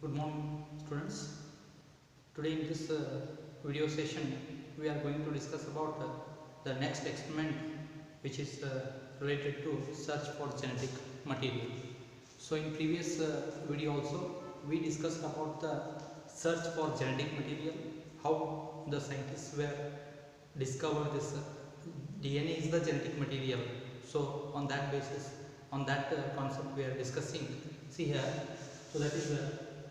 Good morning, students. Today in this video session we are going to discuss about the next experiment, which is related to search for genetic material. So in previous video also we discussed about the search for genetic material, how the scientists were discovered this DNA is the genetic material. So on that basis, on that concept we are discussing. See here, so that is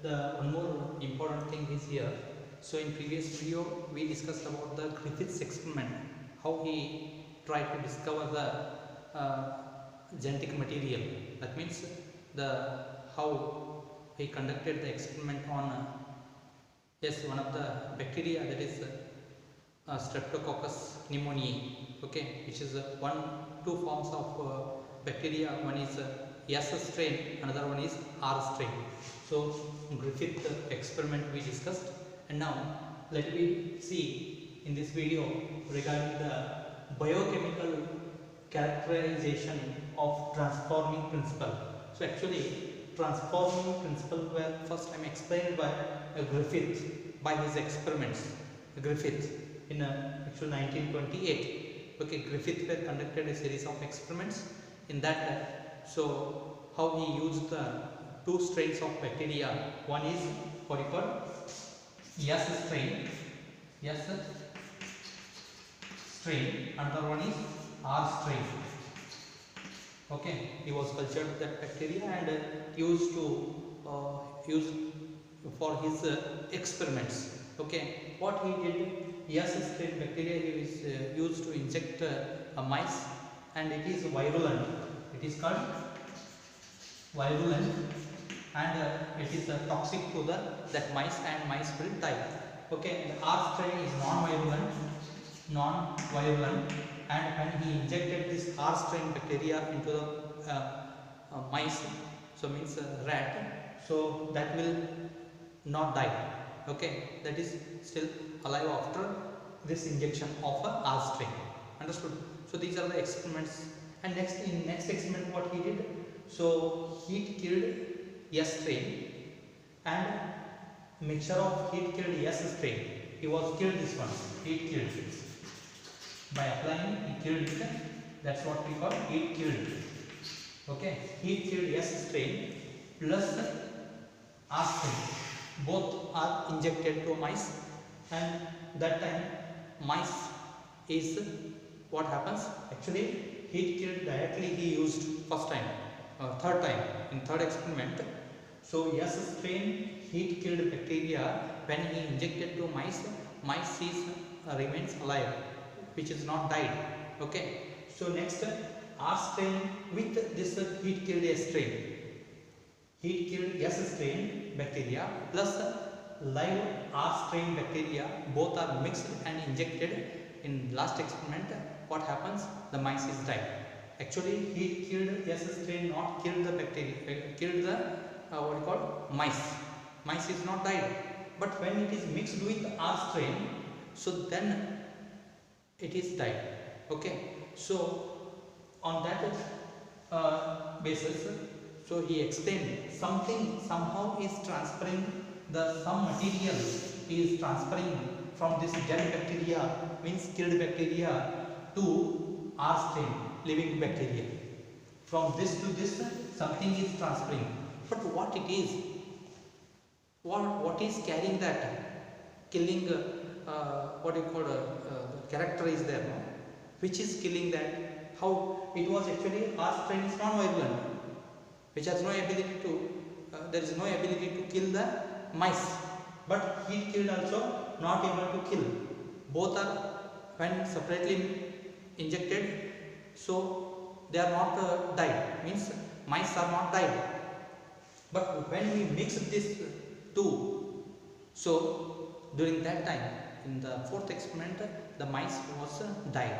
the one more important thing is here. So in previous video we discussed about the Griffith's experiment, how he tried to discover the genetic material. That means the how he conducted the experiment on one of the bacteria, that is Streptococcus pneumoniae, okay, which is two forms of bacteria. One is S strain, another one is R strain. So Griffith experiment we discussed, and now let me see in this video regarding the biochemical characterization of transforming principle. So actually transforming principle were first time explained by Griffith by his experiments. Griffith in actual 1928. Okay, Griffith were conducted a series of experiments in that. So how he used the two strains of bacteria. One is what you call S strain, another one is R strain. Okay, he was cultured that bacteria and used for his experiments. Okay, what he did, S strain bacteria he is used to inject a mice, and it is virulent. It is called virulent, and it is toxic to that mice, and mice will die. Okay, the R strain is non-virulent, and when he injected this R strain bacteria into the mice, so means rat, so that will not die. Okay, that is still alive after this injection of a R strain. Understood? So these are the experiments. And next experiment what he did, so heat killed S strain and mixture of heat killed S strain. He was killed this one, heat killed. By applying he killed it, that's what we call heat killed. Okay, heat killed S strain plus R strain, both are injected to mice, and that time mice is what happens, actually heat killed directly he used first time, third time in third experiment. So S strain heat killed bacteria, when he injected to mice is remains alive, which is not died. Okay, so next R strain with this heat killed S strain, heat killed S strain bacteria plus live R strain bacteria, both are mixed and injected in last experiment. What happens, the mice is died. Actually heat killed S strain not killed the bacteria, killed the what you call mice is not died, but when it is mixed with R strain, so then it is died. Okay, so on that basis, so he explained somehow is transferring some material is transferring from this dead bacteria, means killed bacteria, to R strain living bacteria. From this to this something is transferring, but what it is, what is carrying that killing what you call the character is there, no? Which is killing that? How it was actually R strain is non-virulent, which has no ability to there is no ability to kill the mice, but heat killed also not able to kill. Both are when separately injected, so they are not died, means mice are not died. But when we mix this two, so during that time in the fourth experiment the mice was died.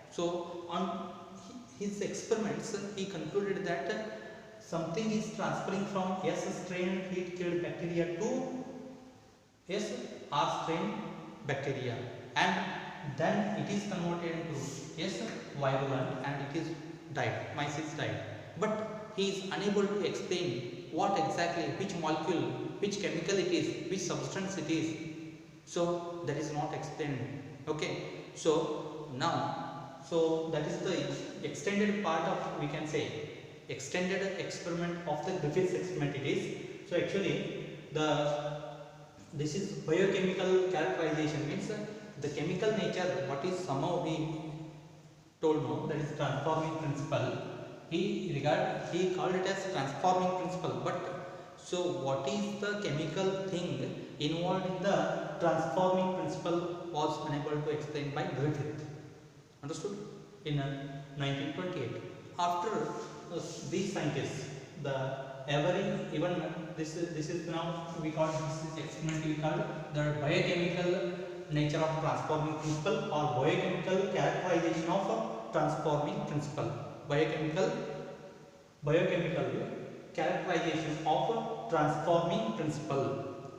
So on his experiments he concluded that something is transferring from S strain heat killed bacteria to R strain bacteria, and then it is converted into virulent, and it is died, mice is died. But he is unable to explain what exactly, which molecule, which chemical it is, which substance it is. So that is not explained. Okay, so now, so that is the extended part of, we can say, extended experiment of the Griffiths experiment it is. So actually this is biochemical characterization, means the chemical nature, what is somehow we told no, that is transforming principle. He called it as transforming principle. But so what is the chemical thing involved in the transforming principle was unable to explain by Griffith. Understood? In 1928. After these scientists, the every even this is now we call this experiment we call the biochemical nature of transforming principle or biochemical characterization of transforming principle. Biochemical characterization of transforming principle,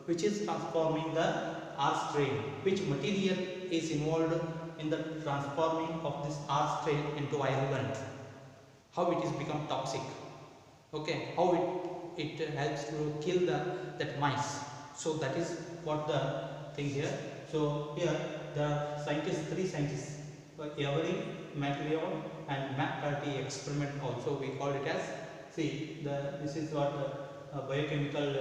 which is transforming the R strain, which material is involved in the transforming of this R strain into virulent, how it is become toxic, okay, how it helps to kill that mice. So that is what the thing here. So here the scientists, three scientists, Avery, MacLeod and McCarthy experiment also we call it as. See, this is what biochemical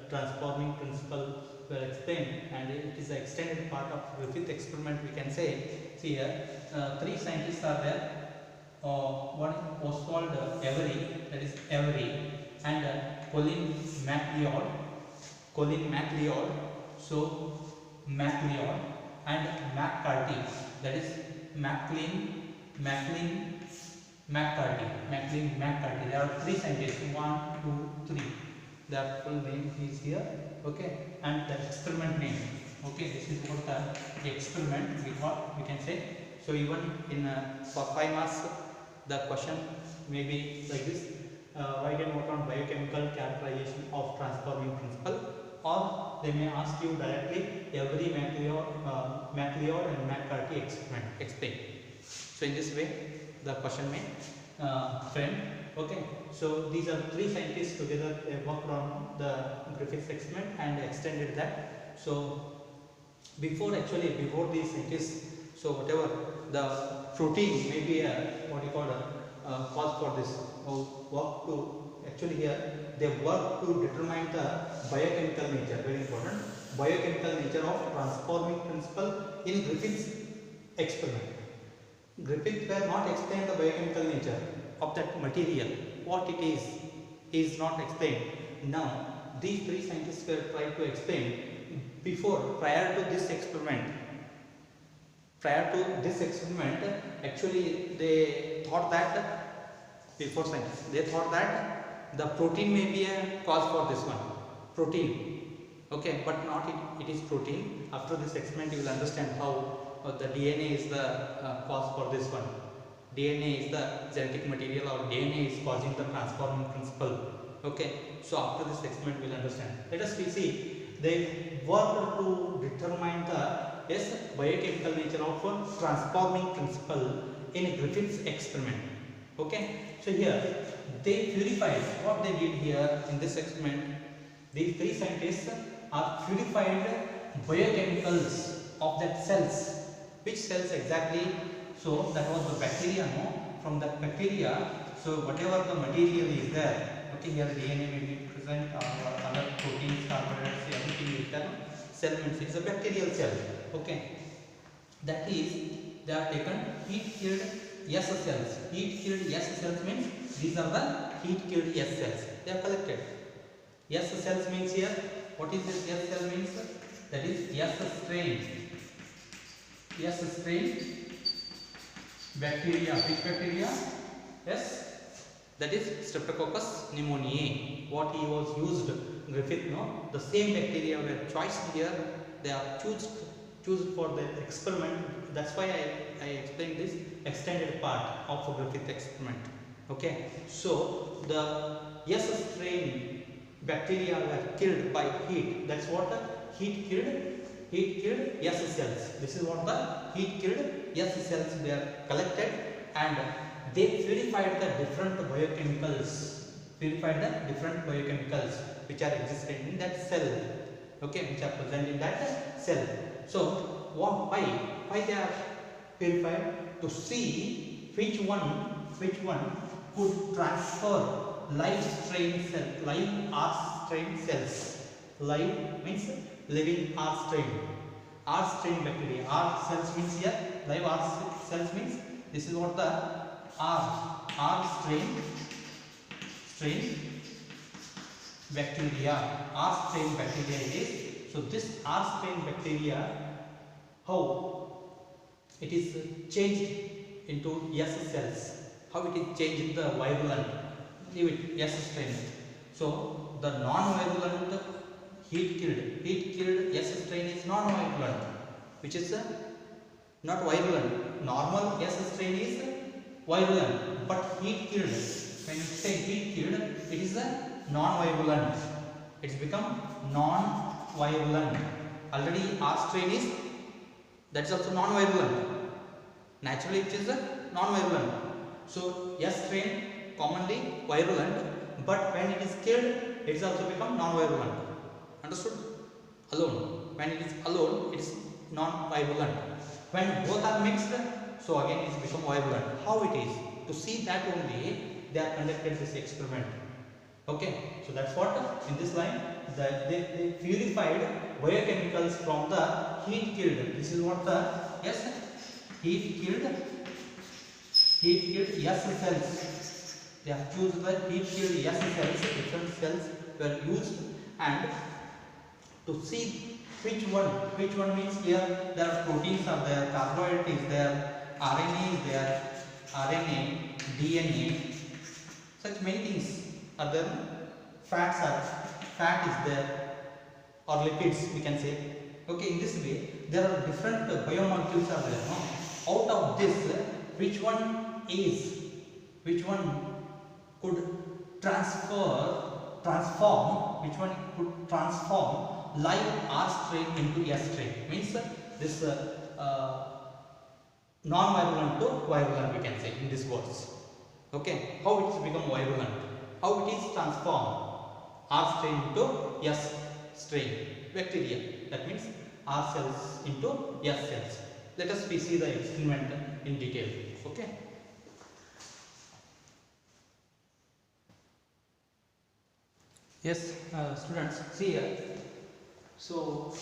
transforming principle were explained, and it is the extended part of Griffith experiment we can say. See here, three scientists are there. One was called Avery, that is Avery, and Colin MacLeod, so MacLeod, and McCarthy, that is McCarthy. There are three scientists, 1, 2, 3. Their full name is here, okay, and the experiment name. Okay, this is what the experiment we can say. So even in for 5 marks, the question may be like this: write a note on biochemical characterization of transforming principle, or they may ask you directly every MacLeod and McCarthy experiment explain. So in this way the question may frame. Okay, so these are three scientists together, they worked on the Griffiths experiment and extended that. So before these scientists, so whatever the protein may be what you call a cause for this work to, actually here they work to determine the biochemical nature, very important, biochemical nature of transforming principle in Griffiths experiment. Griffith were not explained the biochemical nature of that material, what it is not explained. Now these three scientists were trying to explain prior to this experiment. Actually they thought that before scientists, they thought that the protein may be a cause for this one, protein, okay, but not it is protein. After this experiment you will understand how the DNA is the cause for this one. DNA is the genetic material, or DNA is causing the transforming principle. Okay, so after this experiment we will understand. Let us see, they worked to determine the biochemical nature of transforming principle in Griffiths experiment. Okay, so here they purified, what they did here in this experiment, these three scientists are purified biochemicals of that cells. Which cells exactly? So that was the bacteria, no? From that bacteria, so whatever the material is there, okay, here DNA may be present, or other proteins, carbohydrates, everything is there. Cell means it's a bacterial cell, okay. That is, they are taken heat-killed S cells. Heat-killed S cells means these are the heat-killed S cells. They are collected. S cells means here, what is this S cell means? That is S strain. S strain bacteria. Which bacteria? Yes, that is Streptococcus pneumoniae. What he was used, Griffith, no? The same bacteria were chosen here. They are chosen for the experiment. That's why I explained this extended part of the Griffith experiment. Okay, so the S strain bacteria were killed by heat. That's what the heat killed S cells. This is what the heat killed S cells were collected, and they purified the different biochemicals purified the different biochemicals which are existing in that cell, okay, which are present in that cell. So why they are purified? To see which one could transfer live R-strain cells. Live means living R-strain bacteria. R cells means here live R cells means this is what the R-strain bacteria. R-strain bacteria it is. So this R-strain bacteria, how it is changed into S cells? How it is changed in the virulent? Leave it S strain. So the non-virulent heat killed S strain is non-virulent, which is not virulent. Normal S strain is virulent, but heat killed. When you say heat killed, it is a non-virulent. It's become non-virulent. Already R strain is, that's also non-virulent. Naturally, it is a non-virulent. So S strain commonly virulent, but when it is killed, it is also become non-virulent. Understood? Alone. When it is alone, it is non-virulent. When both are mixed, so again it become virulent. How it is? To see that only, they are conducted this experiment. Okay, so that's what in this line they purified biochemicals from the heat killed. This is what the heat killed S cells. They have chosen the heat killed S cells. Different cells were used, and to see which one means here there are proteins are there, carbohydrate is there, RNA is there, DNA, such many things are there. Fat is there, or lipids we can say. Okay, in this way there are different biomolecules are there. No? Out of this, which one could transform live R strain into S strain? Means this non-virulent to virulent we can say in these words. Okay, how it has become virulent? How it is transformed R strain into S strain bacteria? That means R cells into S cells. Let us see the experiment in detail. Okay. Yes, students, see here. So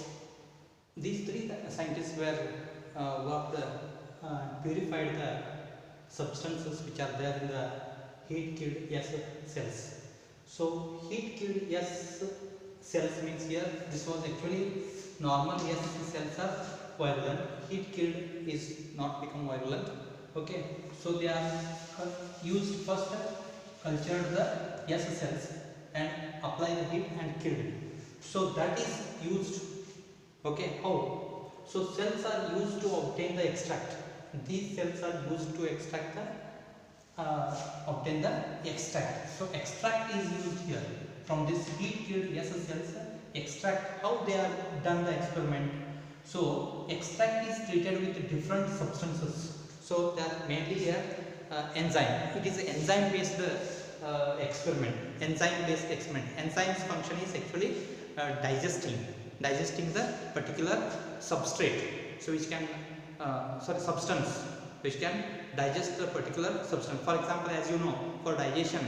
these three scientists were purified the substances which are there in the heat killed S cells. So heat killed S cells means here this was actually normal S cells are virulent. Heat killed is not become virulent. Okay, so they are used first, cultured the S cells and apply the heat and killed. So that is used. Okay, how? So cells are used to obtain the extract. These cells are used to extract the obtain the extract. So extract is used here from this heat killed S cells. Extract, how they are done the experiment. So extract is treated with different substances. So they are mainly here enzyme. It is an enzyme based experiment. Enzyme's function is actually digesting the particular substrate. So which can substance which can digest the particular substance. For example, as you know, for digestion,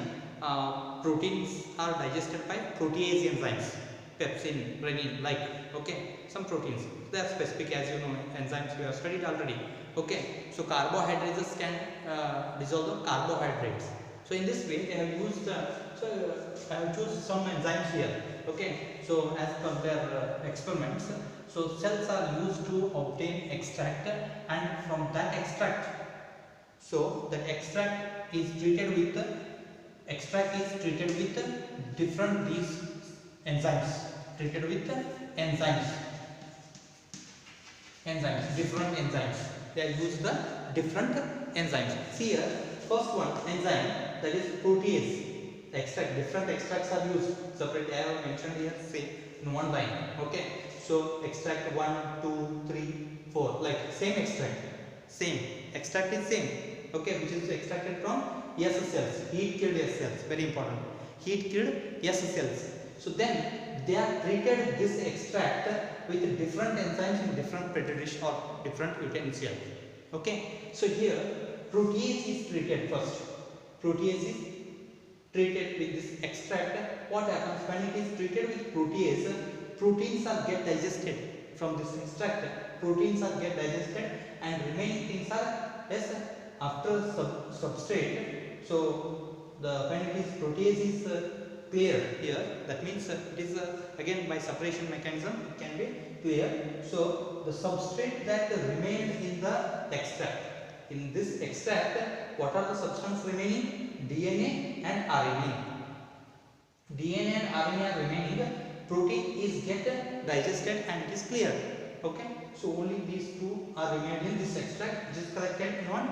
proteins are digested by protease enzymes, pepsin, renin, like, okay, some proteins. They are specific, as you know, enzymes we have studied already. Okay, so carbohydrates can dissolve the carbohydrates. So in this way, they have used. I have chosen some enzymes here. Okay, so as per their experiments, so cells are used to obtain extract, and from that extract, so that extract is treated with different these enzymes. Treated with different enzymes. They are used the different enzymes. See here, first one enzyme, that is protease. Extract, different extracts are used. Separately, I have mentioned here, say in one line. Okay, so extract 1, 2, 3, 4, like same extract. Same extract is same. Okay, which is extracted from S cells, heat killed S cells. Very important. heat killed S cells. So then they are treated this extract with different enzymes in different petri dish or different utensil. Okay, so here protease is treated first. Protease is treated with this extract. What happens when it is treated with protease? Proteins are get digested from this extract. Proteins are get digested and remaining things are after substrate. So when it is protease is clear here, that means it is again by separation mechanism it can be clear. So the substrate that remained in the extract. In this extract, what are the substance remaining? DNA and RNA. DNA and RNA are remaining. Protein is get digested and it is cleared. Okay, so only these two are remained in this extract, which is collected in one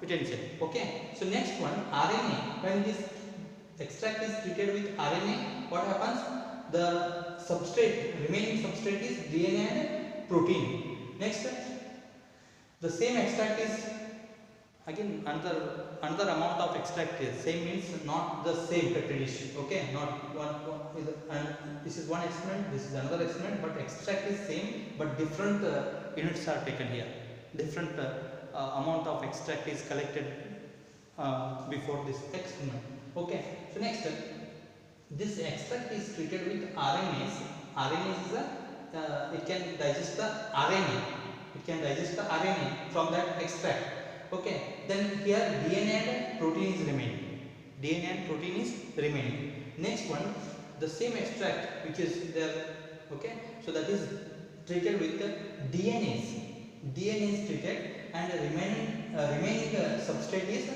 utensil. Okay, so next one, RNA. When this extract is treated with RNA, what happens? The substrate, remaining substrate is DNA and protein. Next, the same extract is again another amount of extract is same, means not the same petri dish. Okay, not one and this is one experiment, this is another experiment, but extract is same but different units are taken here. Different amount of extract is collected before this experiment. Okay, so next this extract is treated with RNAs. RNAs is it can digest the RNA. It can digest the RNA from that extract. Okay, then here DNA and protein is remaining. DNA and protein is remaining. Next one, the same extract which is there. Okay, so that is treated with the DNAs. DNA is treated and remaining substrate is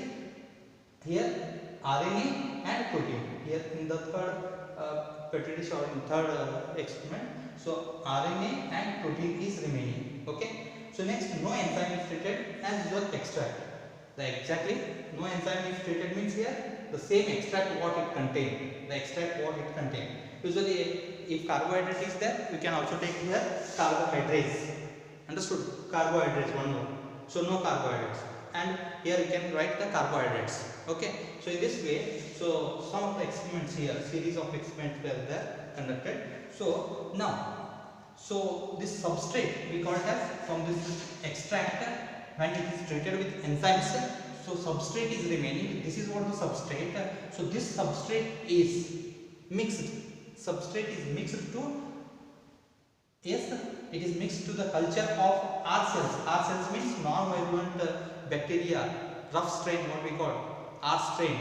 here RNA and protein. Here in the third petri dish or in third experiment, so RNA and protein is remaining. Okay. So next, no enzyme is treated as usual extract. Exactly no enzyme is treated means here the same extract what it contain. The extract what it contain. Usually if carbohydrate is there, we can also take here carbohydrates. Understood? Carbohydrates one more. So no carbohydrates. And here we can write the carbohydrates. Okay. So in this way, so some of the experiments here, series of experiments were there conducted. So now. So this substrate we call it as from this extract when it is treated with enzymes. So substrate is remaining. This is what the substrate. So this substrate is mixed. Substrate is mixed to it is mixed to the culture of R cells. R cells means non-virulent bacteria, rough strain what we call R strain.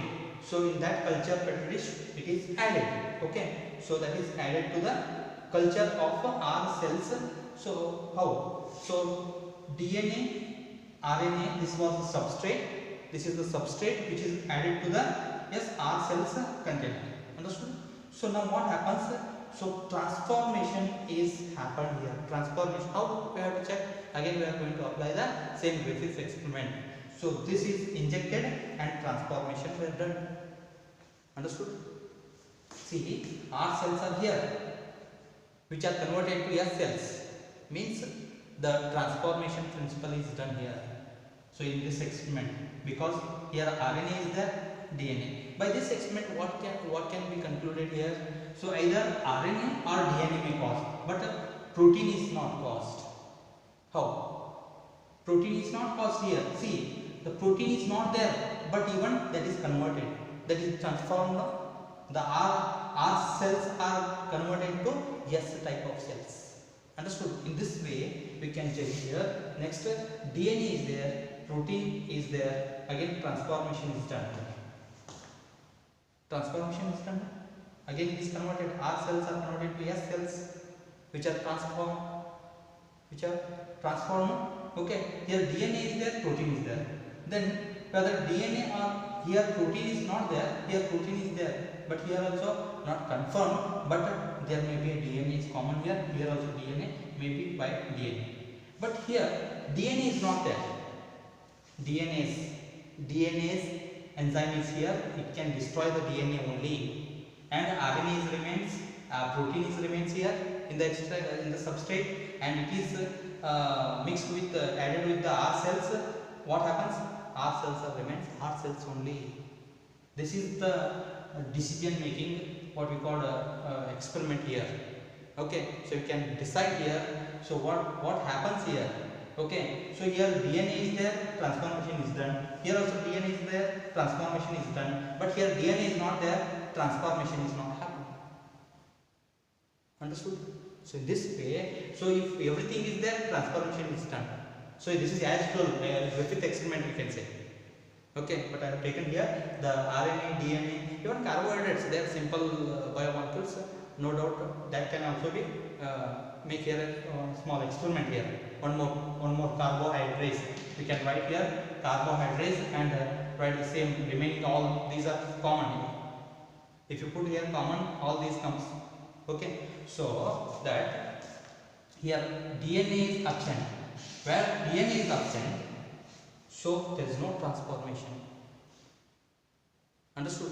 So in that culture petri dish it is added. Okay. So that is added to the culture of R cells. So how? So DNA, RNA, this was the substrate. This is the substrate which is added to the R cells container. Understood? So now what happens? So transformation is happened here. Transformation. How we have to check? Again we are going to apply the same basis experiment. So this is injected and transformation were done. Understood? See, R cells are here, which are converted to S cells, means the transformation principle is done here. So in this experiment, because here RNA is there, DNA. By this experiment, what can be concluded here? So either RNA or DNA may cause, but protein is not caused. How? Protein is not caused here. See, the protein is not there, but even that is converted, that is transformed. The R cells are converted to S type of cells. Understood? In this way, we can check here. Next, DNA is there, protein is there. Again, transformation is done. Transformation is done. Again, it is converted. R cells are converted to S cells, which are transformed. Okay. Here DNA is there, protein is there. Then whether DNA or here protein is not there, here protein is there. But here also not confirmed, but there may be a DNA is common here. Here also DNA may be by DNA. But here DNA is not there. DNA's enzyme is here. It can destroy the DNA only, and RNA is remains. Protein is remains here in the in the substrate, and it is mixed with added with the R cells. What happens? R cells are remains R cells only. This is the decision making, what we call experiment here. Okay, so you can decide here. So what happens here? Okay, so here DNA is there, transformation is done. Here also DNA is there, transformation is done. But here DNA is not there, transformation is not happening. Understood? So in this way, so if everything is there, transformation is done. So this is as usual Griffith experiment, we can say. Okay, but I have taken here the RNA, DNA, even carbohydrates. They are simple biomolecules. No doubt that can also be make here a small experiment here. One more carbohydrates. We can write here carbohydrates and write the same remaining. All these are common. If you put here common, all these comes. Okay, so that here DNA is absent. Where DNA is absent, so there is no transformation. Understood?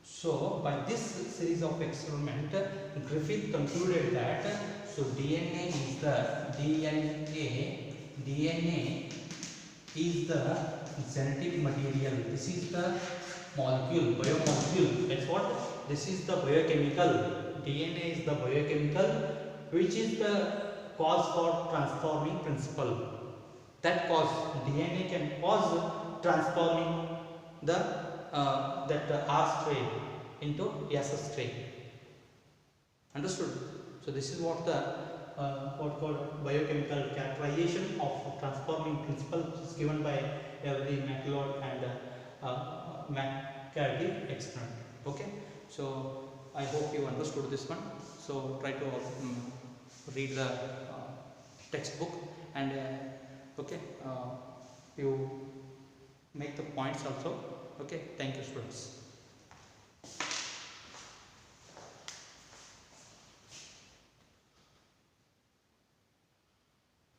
So by this series of experiment, Griffith concluded that so DNA is the genetic material. This is the molecule, biomolecule. That's what this is the biochemical. DNA is the biochemical, which is the cause for transforming principle. That cause DNA can cause transforming the that R strain into S strain. Understood? So this is what the what called biochemical characterization of transforming principle, which is given by every McLeod and McCarty experiment. Okay, so I hope you understood this one. So try to read the textbook and okay, you make the points also. Okay, thank you students.